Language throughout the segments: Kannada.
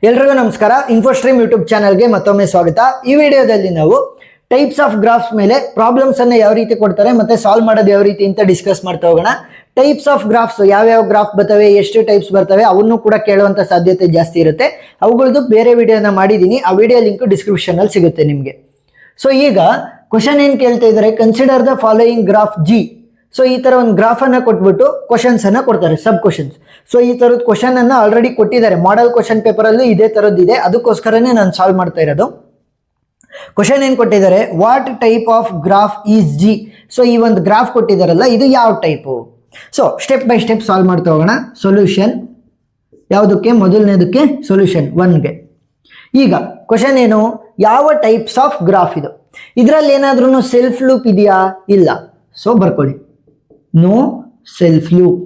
ಎಲ್ರಿಗೂ ನಮಸ್ಕಾರ. ಇನ್ಫೋಸ್ಟ್ರೀಮ್ ಯೂಟ್ಯೂಬ್ ಚಾನಲ್ಗೆ ಮತ್ತೊಮ್ಮೆ ಸ್ವಾಗತ. ಈ ವಿಡಿಯೋದಲ್ಲಿ ನಾವು ಟೈಪ್ಸ್ ಆಫ್ ಗ್ರಾಫ್ಸ್ ಮೇಲೆ ಪ್ರಾಬ್ಲಮ್ಸ್ ಅನ್ನು ಯಾವ ರೀತಿ ಕೊಡ್ತಾರೆ ಮತ್ತೆ ಸಾಲ್ವ್ ಮಾಡೋದು ಯಾವ ರೀತಿ ಅಂತ ಡಿಸ್ಕಸ್ ಮಾಡ್ತಾ ಹೋಗೋಣ. ಟೈಪ್ಸ್ ಆಫ್ ಗ್ರಾಫ್ಸ್ ಯಾವ ಗ್ರಾಫ್ ಬರ್ತವೆ, ಎಷ್ಟು ಟೈಪ್ಸ್ ಬರ್ತವೆ ಅವನ್ನು ಕೂಡ ಕೇಳುವಂತ ಸಾಧ್ಯತೆ ಜಾಸ್ತಿ ಇರುತ್ತೆ. ಅವುಗಳದ್ದು ಬೇರೆ ವಿಡಿಯೋನ ಮಾಡಿದ್ದೀನಿ, ಆ ವಿಡಿಯೋ ಲಿಂಕ್ ಡಿಸ್ಕ್ರಿಪ್ಷನ್ ಅಲ್ಲಿ ಸಿಗುತ್ತೆ ನಿಮಗೆ. ಸೊ ಈಗ ಕ್ವಶನ್ ಏನ್ ಕೇಳ್ತಾ ಇದ್ದಾರೆ, consider the following graph G. So ಈ ತರ ಒಂದು ಗ್ರಾಫ್ ಅನ್ನ ಕೊಟ್ಬಿಟ್ಟು ಕ್ವಶನ್ಸ್ ಅನ್ನ ಕೊಡ್ತಾರೆ, ಸಬ್ ಕ್ವಶನ್ಸ್. ಸೊ ಈ ತರದ ಕ್ವಶನ್ ಅನ್ನ ಆಲ್ರೆಡಿ ಕೊಟ್ಟಿದ್ದಾರೆ, ಮಾಡೆಲ್ ಕ್ವಶನ್ ಪೇಪರ್ ಅಲ್ಲೂ ಇದೇ ತರದ್ದಿದೆ, ಅದಕ್ಕೋಸ್ಕರನೇ ನಾನು ಸಾಲ್ವ್ ಮಾಡ್ತಾ ಇರೋದು. ಕ್ವಶನ್ ಏನ್ ಕೊಟ್ಟಿದ್ದಾರೆ, what type of graph is G. So ಈ ಒಂದು ಗ್ರಾಫ್ ಕೊಟ್ಟಿದ್ದಾರಲ್ಲ, ಇದು ಯಾವ type. So step by step solve ಮಾಡ್ತಾ ಹೋಗೋಣ. ಸೊಲ್ಯೂಷನ್ ಯಾವುದಕ್ಕೆ, ಮೊದಲನೇದಕ್ಕೆ ಸೊಲ್ಯೂಷನ್ 1ಗೆ. ಈಗ ಕ್ವಶನ್ ಏನು, ಯಾವ ಟೈಪ್ಸ್ ಆಫ್ ಗ್ರಾಫ್ ಇದು. ಇದರಲ್ಲಿ ಏನಾದ್ರೂ ಸೆಲ್ಫ್ ಲೂಪ್ ಇದೆಯಾ, ಇಲ್ಲ. ಸೊ ಬರ್ಕೊಳ್ಳಿ, ನೋ ಸೆಲ್ಫ್ ಲೂಪ್.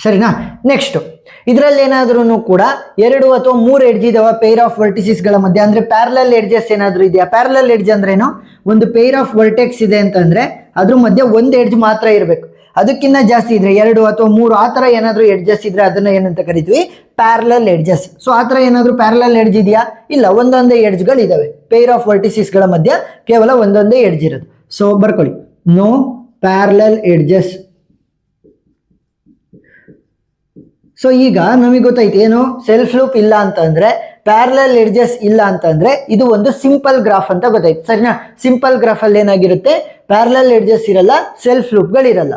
ಸರಿನಾ. ನೆಕ್ಸ್ಟ್, ಇದರಲ್ಲಿ ಏನಾದ್ರೂ ಕೂಡ 2 ಅಥವಾ 3 ಎಡ್ಜ್ ಇದಾವ ಪೇರ್ ಆಫ್ ವರ್ಟಿಸಿಸ್ ಗಳ ಮಧ್ಯೆ, ಅಂದ್ರೆ ಪ್ಯಾರಲಲ್ ಎಡ್ಜಸ್ ಏನಾದ್ರೂ ಇದೆಯಾ. ಪ್ಯಾರಲಲ್ ಎಡ್ಜ್ ಅಂದ್ರೇನು, ಒಂದು ಪೇರ್ ಆಫ್ ವರ್ಟೆಕ್ಸ್ ಇದೆ ಅಂತಂದ್ರೆ ಅದ್ರ ಮಧ್ಯೆ ಒಂದು ಎಡ್ಜ್ ಮಾತ್ರ ಇರಬೇಕು. ಅದಕ್ಕಿಂತ ಜಾಸ್ತಿ ಇದ್ರೆ 2 ಅಥವಾ 3 ಆ ತರ ಏನಾದ್ರೂ ಎಡ್ಜಸ್ ಇದ್ರೆ ಅದನ್ನ ಏನಂತ ಕರಿತೀವಿ, ಪ್ಯಾರಲಲ್ ಎಡ್ಜಸ್. ಸೊ ಆ ತರ ಏನಾದ್ರೂ ಪ್ಯಾರಲಲ್ ಎಡ್ಜ್ ಇದೆಯಾ, ಇಲ್ಲ. ಒಂದೊಂದೇ ಎಡ್ಜ್ ಗಳು ಇದಾವೆ, ಪೇರ್ ಆಫ್ ವರ್ಟಿಸಿಸ್ ಗಳ ಮಧ್ಯೆ ಕೇವಲ ಒಂದೊಂದೇ ಎಡ್ಜ್ ಇರೋದು. ಸೊ ಬರ್ಕೊಳ್ಳಿ, ನೋ ಪ್ಯಾರಲಲ್ ಎಡ್ಜಸ್. ಸೊ ಈಗ ನಮಗೆ ಗೊತ್ತಾಯ್ತು ಏನು, ಸೆಲ್ಫ್ ಲೂಪ್ ಇಲ್ಲ ಅಂತಂದ್ರೆ, ಪ್ಯಾರಲಲ್ ಎಡ್ಜಸ್ ಇಲ್ಲ ಅಂತಂದ್ರೆ ಇದು ಒಂದು ಸಿಂಪಲ್ ಗ್ರಾಫ್ ಅಂತ ಗೊತ್ತಾಯ್ತು. ಸರಿನಾ. ಸಿಂಪಲ್ ಗ್ರಾಫ್ ಅಲ್ಲಿ ಏನಾಗಿರುತ್ತೆ, ಪ್ಯಾರಲಲ್ ಎಡ್ಜಸ್ ಇರಲ್ಲ, ಸೆಲ್ಫ್ ಲೂಪ್ ಗಳಿರಲ್ಲ.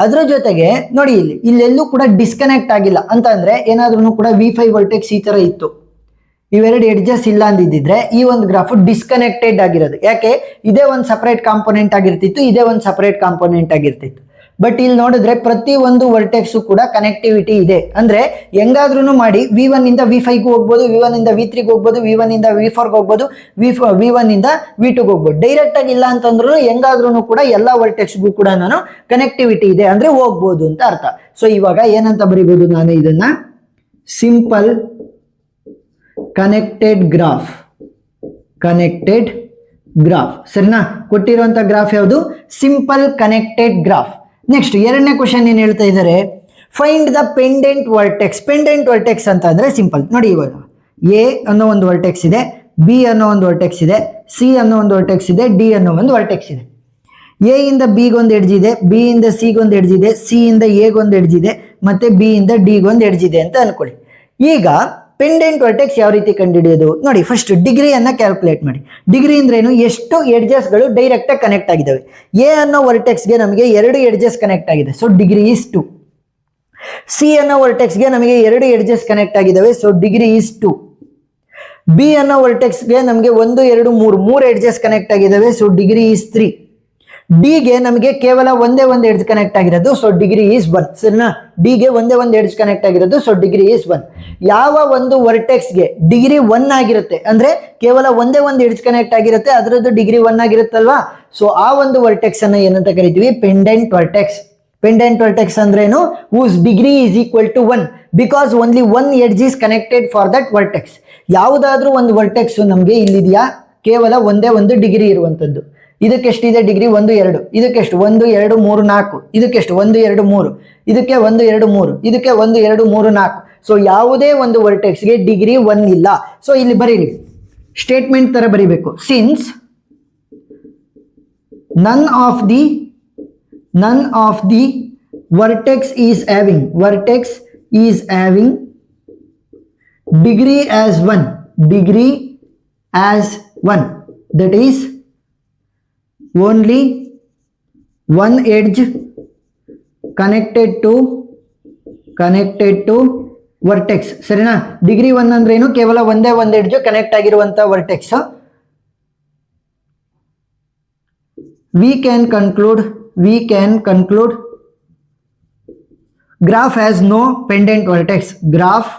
ಅದ್ರ ಜೊತೆಗೆ ನೋಡಿ, ಇಲ್ಲೆಲ್ಲೂ ಕೂಡ ಡಿಸ್ಕನೆಕ್ಟ್ ಆಗಿಲ್ಲ ಅಂತ ಅಂದ್ರೆ ಏನಾದ್ರೂ ಕೂಡ V5 ವರ್ಟೆಕ್ಸ್ ಈ ತರ ಇತ್ತು, ಇವೆರಡು ಎಡ್ಜಸ್ ಇಲ್ಲ ಅಂದಿದ್ರೆ ಈ ಒಂದು ಗ್ರಾಫ್ ಡಿಸ್ಕನೆಕ್ಟೆಡ್ ಆಗಿರೋದು. ಯಾಕೆ, ಇದೇ ಒಂದು ಸಪರೇಟ್ ಕಾಂಪೋನೆಂಟ್ ಆಗಿರ್ತಿತ್ತು, ಇದೇ ಒಂದು ಸಪರೇಟ್ ಕಾಂಪೋನೆಂಟ್ ಆಗಿರ್ತಿತ್ತು. ಬಟ್ ಇಲ್ಲಿ ನೋಡಿದ್ರೆ ಪ್ರತಿ ಒಂದು ವರ್ಟೆಕ್ಸ್ ಕೂಡ ಕನೆಕ್ಟಿವಿಟಿ ಇದೆ. ಅಂದ್ರೆ ಹೆಂಗಾದ್ರೂ ಮಾಡಿ V1 ಇಂದ V5 ಗೂ ಹೋಗ್ಬೋದು, V1 ಇಂದ V3 ಗೆ ಹೋಗ್ಬೋದು, V1 ಇಂದ V4 ಗೆ ಹೋಗ್ಬೋದು, V1 ಇಂದ V2 ಗೆ ಹೋಗ್ಬೋದು. ಡೈರೆಕ್ಟ್ ಆಗಿ ಇಲ್ಲ ಅಂತಂದ್ರೂ ಹೆಂಗಾದ್ರೂ ಕೂಡ ಎಲ್ಲಾ ವರ್ಟೆಕ್ಸ್ಗೂ ಕೂಡ ನಾನು ಕನೆಕ್ಟಿವಿಟಿ ಇದೆ ಅಂದ್ರೆ ಹೋಗ್ಬೋದು ಅಂತ ಅರ್ಥ. ಸೊ ಇವಾಗ ಏನಂತ ಬರೀಬಹುದು ನಾನು ಇದನ್ನ, simple connected graph. Connected graph. ಸರಿನಾ. ಕೊಟ್ಟಿರುವಂತ ಗ್ರಾಫ್ ಯಾವುದು, ಸಿಂಪಲ್ ಕನೆಕ್ಟೆಡ್ ಗ್ರಾಫ್. ನೆಕ್ಸ್ಟ್ ಎರಡನೇ ಕ್ವಶನ್ ಏನ್ ಹೇಳ್ತಾ ಇದ್ದಾರೆ, find the pendant vertex. Pendant vertex ಅಂತ ಅಂದ್ರೆ ಸಿಂಪಲ್ ನೋಡಿ, ಇವಾಗ ಎ ಅನ್ನೋ ಒಂದು ವರ್ಟೆಕ್ಸ್ ಇದೆ, ಬಿ ಅನ್ನೋ ಒಂದು ವರ್ಟೆಕ್ಸ್ ಇದೆ, ಸಿ ಅನ್ನೋ ಒಂದು ವರ್ಟೆಕ್ಸ್ ಇದೆ, ಡಿ ಅನ್ನೋ ಒಂದು ವರ್ಟೆಕ್ಸ್ ಇದೆ. ಎ ಇಂದ ಬಿ ಗೊಂದು ಎಡ್ಜ್ ಇದೆ, ಬಿ ಇಂದ ಸಿ ಗೊಂದು ಎಡ್ಜ್ ಇದೆ, ಸಿ ಇಂದ ಎ ಗೊಂದು ಎಡ್ಜ್ ಇದೆ, ಮತ್ತೆ ಬಿ ಇಂದ ಡಿ ಗೊಂದು ಎಡ್ಜ್ ಇದೆ ಅಂತ ಅನ್ಕೊಳ್ಳಿ. ಈಗ ಪೆಂಡೆಂಟ್ ವರ್ಟೆಕ್ಸ್ ಯಾವ ರೀತಿ ಕಂಡುಹಿಡಿಯೋದು ನೋಡಿ, ಫಸ್ಟ್ ಡಿಗ್ರಿಯನ್ನ ಕ್ಯಾಲ್ಕುಲೇಟ್ ಮಾಡಿ. ಡಿಗ್ರಿ ಅಂದ್ರೆ ಏನು, ಎಷ್ಟು ಎಡ್ಜಸ್ ಗಳು ಡೈರೆಕ್ಟ್ ಆಗಿ ಕನೆಕ್ಟ್ ಆಗಿದ್ದಾವೆ. ಎ ಅನ್ನೋ ವರ್ಟೆಕ್ಸ್ಗೆ ನಮಗೆ 2 ಎಡ್ಜಸ್ ಕನೆಕ್ಟ್ ಆಗಿದೆ, ಸೊ ಡಿಗ್ರಿ ಈಸ್ 2. ಸಿ ಅನ್ನೋ ವರ್ಟೆಕ್ಸ್ಗೆ ನಮಗೆ 2 ಎಡ್ಜಸ್ ಕನೆಕ್ಟ್ ಆಗಿದ್ದಾವೆ, ಸೊ ಡಿಗ್ರಿ ಈಸ್ 2. ಬಿ ಅನ್ನೋ ವರ್ಟೆಕ್ಸ್ಗೆ ನಮಗೆ 1 2 3 ಎಡ್ಜಸ್ ಕನೆಕ್ಟ್ ಆಗಿದ್ದಾವೆ, ಸೊ ಡಿಗ್ರಿ ಈಸ್ 3. ಡಿ ಗೆ ನಮಗೆ ಕೇವಲ ಒಂದೇ ಒಂದು ಎಡ್ಜ್ ಕನೆಕ್ಟ್ ಆಗಿರೋದು, ಸೊ ಡಿಗ್ರಿ ಈಸ್ 1. ಸರಿನಾ. ಡಿ ಗೆ ಒಂದೇ ಒಂದು ಎಡ್ಜ್ ಕನೆಕ್ಟ್ ಆಗಿರೋದು, ಸೊ ಡಿಗ್ರಿ ಈಸ್ 1. ಯಾವ ಒಂದು ವರ್ಟೆಕ್ಸ್ ಗೆ ಡಿಗ್ರಿ 1 ಆಗಿರುತ್ತೆ ಅಂದ್ರೆ ಕೇವಲ ಒಂದೇ ಒಂದು ಎಡ್ಜ್ ಕನೆಕ್ಟ್ ಆಗಿರುತ್ತೆ, ಅದರದ್ದು ಡಿಗ್ರಿ 1 ಆಗಿರುತ್ತಲ್ವಾ. ಸೊ ಆ ಒಂದು ವರ್ಟೆಕ್ಸ್ ಅನ್ನ ಏನಂತ ಕರಿತೀವಿ, ಪೆಂಡೆಂಟ್ ವರ್ಟೆಕ್ಸ್. ಪೆಂಡೆಂಟ್ ವರ್ಟೆಕ್ಸ್ ಅಂದ್ರೇನು, whose degree is equal to 1 because only one edge is connected for that vertex. ಯಾವುದಾದ್ರೂ ಒಂದು ವರ್ಟೆಕ್ಸ್ ನಮಗೆ ಇಲ್ಲಿದೆಯಾ, ಕೇವಲ ಒಂದೇ ಒಂದು ಡಿಗ್ರಿ ಇರುವಂತದ್ದು. ಇದಕ್ಕೆ ಎಷ್ಟಿದೆ ಡಿಗ್ರಿ, 1 2. ಇದಕ್ಕೆಷ್ಟು, 1 2 3 4. ಇದಕ್ಕೆಷ್ಟು, 1 2 3. ಇದಕ್ಕೆ 1 2 3. ಇದಕ್ಕೆ 1 2 3 4. ಸೊ ಯಾವುದೇ ಒಂದು ವರ್ಟೆಕ್ಸ್ಗೆ ಡಿಗ್ರಿ 1 ಇಲ್ಲ. ಸೊ ಇಲ್ಲಿ ಬರೀರಿ, ಸ್ಟೇಟ್ಮೆಂಟ್ ತರ ಬರೀಬೇಕು. Since none of the vertex is having degree as 1, that is only one edge connected to vertex. ಸರಿನಾ. ಡಿಗ್ರಿ 1 ಅಂದ್ರೆ ಏನು, ಕೇವಲ ಒಂದೇ ಒಂದು ಎಡ್ಜ್ ಕನೆಕ್ಟ್ ಆಗಿರುವಂತ vertex. we can conclude graph has no pendant vertex. Graph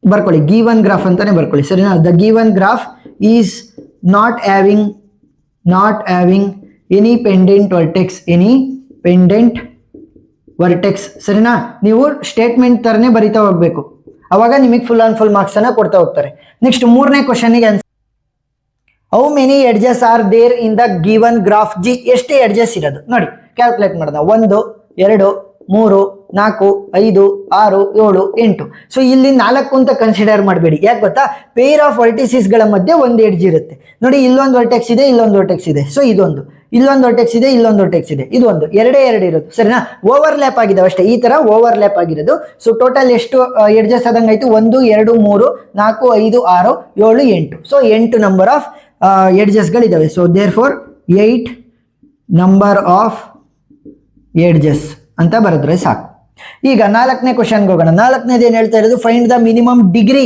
ಬರ್ಕೊಳ್ಳಿ, given graph ಅಂತಾನೆ ಬರ್ಕೊಳ್ಳಿ. ಸರಿನಾ. the given graph is not having any pendant vertex. ಸರಿನಾ. ನೀವು ಸ್ಟೇಟ್ಮೆಂಟ್ ತರನೇ ಬರಿತಾ ಹೋಗ್ಬೇಕು, ಅವಾಗ ನಿಮಗೆ ಫುಲ್ ಆನ್ ಫುಲ್ ಮಾರ್ಕ್ಸ್ ಅನ್ನ ಕೊಡ್ತಾ ಹೋಗ್ತಾರೆ. ನೆಕ್ಸ್ಟ್ 3ನೇ ಕ್ವಶನ್ಗೆ answer, how many edges are there in the given graph G. ಎಷ್ಟು ಎಡ್ಜಸ್ ಇರೋದು ನೋಡಿ, ಕ್ಯಾಲ್ಕುಲೇಟ್ ಮಾಡೋಣ. 1 2 3 4 5 6 7 8. ಸೊ ಇಲ್ಲಿ 4 ಅಂತ ಕನ್ಸಿಡರ್ ಮಾಡಬೇಡಿ. ಯಾಕೆ ಗೊತ್ತಾ, ಪೇರ್ ಆಫ್ ವರ್ಟಿಸಿಸ್ ಗಳ ಮಧ್ಯೆ ಒಂದು ಎಡ್ಜ್ ಇರುತ್ತೆ ನೋಡಿ. ಇಲ್ಲೊಂದು ವರ್ಟೆಕ್ಸ್ ಇದೆ, ಇಲ್ಲೊಂದು ವರ್ಟೆಕ್ಸ್ ಇದೆ. ಸೊ ಇದೊಂದು, ಇಲ್ಲೊಂದು ವರ್ಟೆಕ್ಸ್ ಇದೆ, ಇಲ್ಲೊಂದು ವರ್ಟೆಕ್ಸ್ ಇದೆ. ಇದು ಒಂದು, ಎರಡೇ ಎರಡು ಇರೋದು ಸರಿನಾ. ಓವರ್ಲ್ಯಾಪ್ ಆಗಿದಾವೆ ಅಷ್ಟೇ, ಈ ತರ ಓವರ್ಲ್ಯಾಪ್ ಆಗಿರೋದು. ಸೊ ಟೋಟಲ್ ಎಷ್ಟು ಎಡ್ಜಸ್ ಆದಂಗಾಯ್ತು? 1 2 3 4 5 6 7 8. ಸೊ 8 ನಂಬರ್ ಆಫ್ ಎಡ್ಜಸ್ ಗಳಿದಾವೆ. So therefore 8 number of edges ಅಂತ ಬರೆದ್ರೆ ಸಾಕು. ಈಗ 4ನೇ ಕ್ವಶನ್ಗೆ ಹೋಗೋಣ. 4ನೇದು ಏನ್ ಹೇಳ್ತಾ ಇರೋದು? Find the minimum degree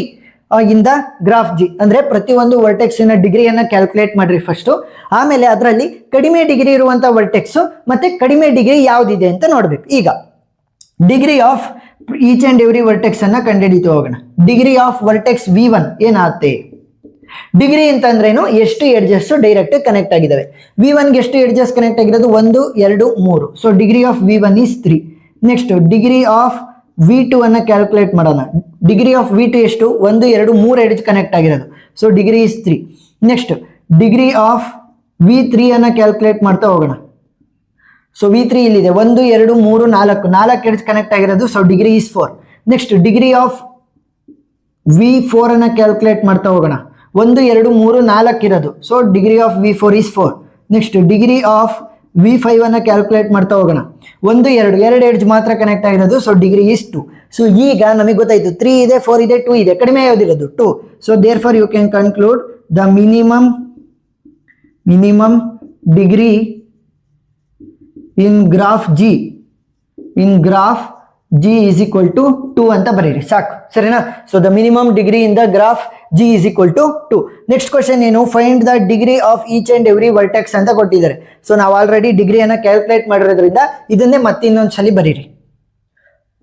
in the graph G. ಅಂದ್ರೆ ಪ್ರತಿಯೊಂದು ವರ್ಟೆಕ್ಸಿನ ಡಿಗ್ರಿಯನ್ನ ಕ್ಯಾಲ್ಕುಲೇಟ್ ಮಾಡ್ರಿ ಫಸ್ಟ್. ಆಮೇಲೆ ಅದರಲ್ಲಿ ಕಡಿಮೆ ಡಿಗ್ರಿ ಇರುವಂತ ವರ್ಟೆಕ್ಸ್ ಮತ್ತೆ ಕಡಿಮೆ ಡಿಗ್ರಿ ಯಾವ್ದಿದೆ ಅಂತ ನೋಡ್ಬೇಕು. ಈಗ degree of each and every vertex ಅನ್ನ ಕಂಡುಹಿಡಿತು ಹೋಗೋಣ. ಡಿಗ್ರಿ ಆಫ್ ವರ್ಟೆಕ್ಸ್ V1 ಏನಾಗುತ್ತೆ? ಡಿಗ್ರಿ ಅಂತಂದ್ರೇನು? ಎಷ್ಟು ಎಡ್ಜಸ್ ಡೈರೆಕ್ಟ್ ಕನೆಕ್ಟ್ ಆಗಿದಾವೆ. V1 ಗೆ ಎಷ್ಟು ಎಡ್ಜಸ್ ಕನೆಕ್ಟ್ ಆಗಿರೋದು? 1 2 3. So degree of V1 is 3. Next degree of V2 ಅನ್ನ ಕ್ಯಾಲ್ಕುಲೇಟ್ ಮಾಡೋಣ. ಡಿಗ್ರಿ ಆಫ್ V2 ಎಷ್ಟು? 1 2 3 ಎಡ್ಜ್ ಕನೆಕ್ಟ್ ಆಗಿರೋದು. So degree is 3. Next degree of V3 ಅನ್ನ ಕ್ಯಾಲ್ಕುಲೇಟ್ ಮಾಡ್ತಾ ಹೋಗೋಣ. ಸೊ V3 ಇಲ್ಲಿದೆ 1 2 3 4 ಎಡ್ಜ್ ಕನೆಕ್ಟ್ ಆಗಿರೋದು. So degree is 4. Next degree of V4 ಅನ್ನ ಕ್ಯಾಲ್ಕುಲೇಟ್ ಮಾಡ್ತಾ ಹೋಗೋಣ. 1 2 3 4 ಇರೋದು. So degree of V4 is 4. Next degree of V5 ಅನ್ನ ಕ್ಯಾಲ್ಕುಲೇಟ್ ಮಾಡ್ತಾ ಹೋಗೋಣ. 1 2 ಎಡ್ಜ್ ಮಾತ್ರ ಕನೆಕ್ಟ್ ಆಗಿರೋದು. So degree is 2. ಸೊ ಈಗ ನಮಗೆ ಗೊತ್ತಾಯ್ತು 3 ಇದೆ, 4 ಇದೆ, 2 ಇದೆ. ಕಡಿಮೆ ಯಾವ್ದಿರೋದು? 2. So therefore you can conclude the minimum degree in graph G is equal to 2 ಅಂತ ಬರೀರಿ ಸಾಕು ಸರಿನಾ. So the minimum degree in the graph G is equal to 2. Next question ಏನು? Find the degree of each and every vertex ಅಂತ ಕೊಟ್ಟಿದ್ದಾರೆ. ಸೊ ನಾವು ಆಲ್ರೆಡಿ ಡಿಗ್ರಿಯನ್ನ ಕ್ಯಾಲ್ಕುಲೇಟ್ ಮಾಡಿರೋದ್ರಿಂದ ಇದನ್ನೇ ಮತ್ತೆ ಇನ್ನೊಂದ್ಸಲಿ ಬರೀರಿ.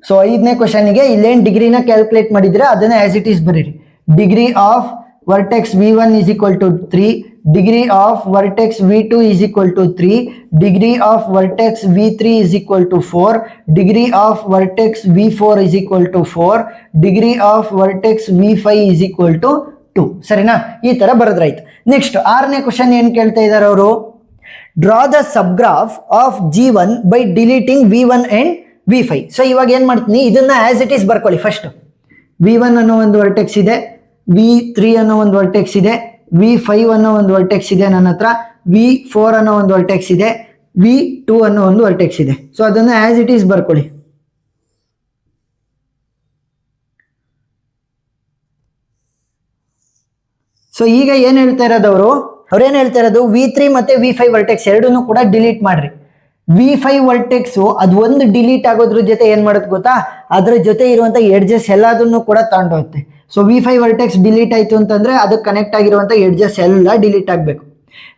ಸೊ 5ನೇ ಕ್ವಶನ್ಗೆ ಇಲ್ಲೇನು ಡಿಗ್ರಿನ ಕ್ಯಾಲ್ಕುಲೇಟ್ ಮಾಡಿದ್ರೆ ಅದನ್ನ ಆಸ್ ಇಟ್ ಈಸ್ ಬರೀರಿ. Degree of vertex V1 is equal to 3. Degree of vertex V2 is equal to 3. Degree of vertex V3 is equal to 4. Degree of vertex V4 is equal to 4. Degree of vertex V5 is equal to 2. ಸರಿನಾ? ಈ ತರ ಬರೆದ್ರಾಯ್ತು. ನೆಕ್ಸ್ಟ್ 6ನೇ ಕ್ವಶನ್ ಏನ್ ಕೇಳ್ತಾ ಇದ್ದಾರೆ ಅವರು? Draw the subgraph of G1 by deleting V1 and V5. So ಇವಾಗ ಏನ್ ಮಾಡ್ತೀನಿ, ಇದನ್ನ ಆಸ್ ಇಟ್ ಈಸ್ ಬರ್ಕೊಳ್ಳಿ. ಫಸ್ಟ್ V1 ಅನ್ನೋ ಒಂದು ವರ್ಟೆಕ್ಸ್ ಇದೆ, V3 ಅನ್ನೋ ಒಂದು ವರ್ಟೆಕ್ಸ್ ಇದೆ, V5 ಅನ್ನೋ ಒಂದು ವರ್ಟೆಕ್ಸ್ ಇದೆ ನನ್ನ ಹತ್ರ, V4 ಅನ್ನೋ ಒಂದು ವರ್ಟೆಕ್ಸ್ ಇದೆ, V2 ಅನ್ನೋ ಒಂದು ವರ್ಟೆಕ್ಸ್ ಇದೆ. ಸೊ ಅದನ್ನ ಆಸ್ ಇಟ್ ಈಸ್ ಬರ್ಕೊಳ್ಳಿ. ಸೊ ಈಗ ಏನ್ ಹೇಳ್ತಾ ಇರೋದು ಅವ್ರೇನ್ ಹೇಳ್ತಾ ಇರೋದು? V3 ಮತ್ತೆ V5 ವರ್ಟೆಕ್ಸ್ ಎರಡನ್ನೂ ಕೂಡ ಡಿಲೀಟ್ ಮಾಡ್ರಿ. V5 ವರ್ಟೆಕ್ಸ್ ಅದು ಒಂದು ಡಿಲೀಟ್ ಆಗೋದ್ರ ಜೊತೆ ಏನ್ ಮಾಡುತ್ತೆ ಗೊತ್ತಾ? ಅದ್ರ ಜೊತೆ ಇರುವಂತ ಎಡ್ಜಸ್ ಎಲ್ಲದನ್ನು ಕೂಡ ತಗೊಂಡೋಗುತ್ತೆ. ಸೊ V5 ವರ್ಟೆಕ್ಸ್ ಡಿಲೀಟ್ ಆಯ್ತು ಅಂತಂದ್ರೆ ಅದಕ್ಕೆ ಕನೆಕ್ಟ್ ಆಗಿರುವಂತ ಎಡ್ಜಸ್ ಎಲ್ಲ ಡಿಲೀಟ್ ಆಗ್ಬೇಕು.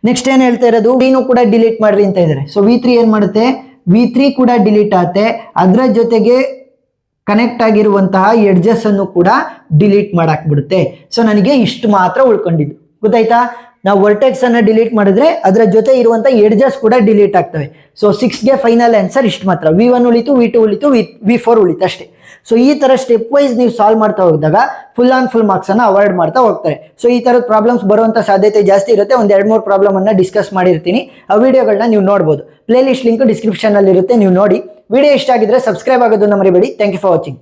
ನೆಕ್ಸ್ಟ್ ಏನ್ ಹೇಳ್ತಾ ಇರೋದು? V ಕೂಡ ಡಿಲೀಟ್ ಮಾಡ್ರಿ ಅಂತ ಇದ್ದಾರೆ. ಸೊ V3 ಏನ್ ಮಾಡುತ್ತೆ? V3 ಕೂಡ ಡಿಲೀಟ್ ಆಗುತ್ತೆ, ಅದರ ಜೊತೆಗೆ ಕನೆಕ್ಟ್ ಆಗಿರುವಂತಹ ಎಡ್ಜಸ್ ಅನ್ನು ಕೂಡ ಡಿಲೀಟ್ ಮಾಡಾಕ್ಬಿಡುತ್ತೆ. ಸೊ ನನಗೆ ಇಷ್ಟು ಮಾತ್ರ ಉಳ್ಕೊಂಡಿದ್ದು ಗೊತ್ತಾಯ್ತಾ? ನಾವು ವರ್ಟೆಕ್ಸ್ ಅನ್ನ ಡಿಲೀಟ್ ಮಾಡಿದ್ರೆ ಅದರ ಜೊತೆ ಇರುವಂತ ಎಡ್ಜಸ್ ಕೂಡ ಡಿಲೀಟ್ ಆಗ್ತವೆ. ಸೊ 6ಗೆ ಫೈನಲ್ ಆನ್ಸರ್ ಇಷ್ಟು ಮಾತ್ರ. V1 ಉಳಿತು, V2 ಉಳಿತು, V4 ಉಳಿತು ಅಷ್ಟೇ. ಸೊ ಈ ತರ ಸ್ಟೆಪ್ ವೈಸ್ ನೀವು ಸಾಲ್ವ್ ಮಾಡ್ತಾ ಹೋದಾಗ ಫುಲ್ ಆನ್ ಫುಲ್ ಮಾರ್ಕ್ಸ್ ಅನ್ನ ಅವಾಯ್ಡ್ ಮಾಡ್ತಾ ಹೋಗ್ತಾರೆ. ಸೊ ಈ ತರದ ಪ್ರಾಬ್ಲಮ್ಸ್ ಬರುವಂತ ಸಾಧ್ಯತೆ ಜಾಸ್ತಿ ಇರುತ್ತೆ. ಒಂದ್ 2-3 ಪ್ರಾಬ್ಲಮ್ ಅನ್ನ ಡಿಸ್ಕಸ್ ಮಾಡಿರ್ತೀನಿ. ಆ ವಿಡಿಯೋಗಳನ್ನ ನೀವು ನೋಡಬಹುದು. ಪ್ಲೇ ಲಿಸ್ಟ್ ಲಿಂಕ್ ಡಿಸ್ಕ್ರಿಪ್ಷನ್ ಅಲ್ಲಿ ಇರುತ್ತೆ, ನೀವು ನೋಡಿ. ವಿಡಿಯೋ ಇಷ್ಟ ಆಗಿದ್ರೆ ಸಬ್ಸ್ಕ್ರೈಬ್ ಆಗೋದನ್ನ ಮರಿಬೇಡಿ. Thank you for watching.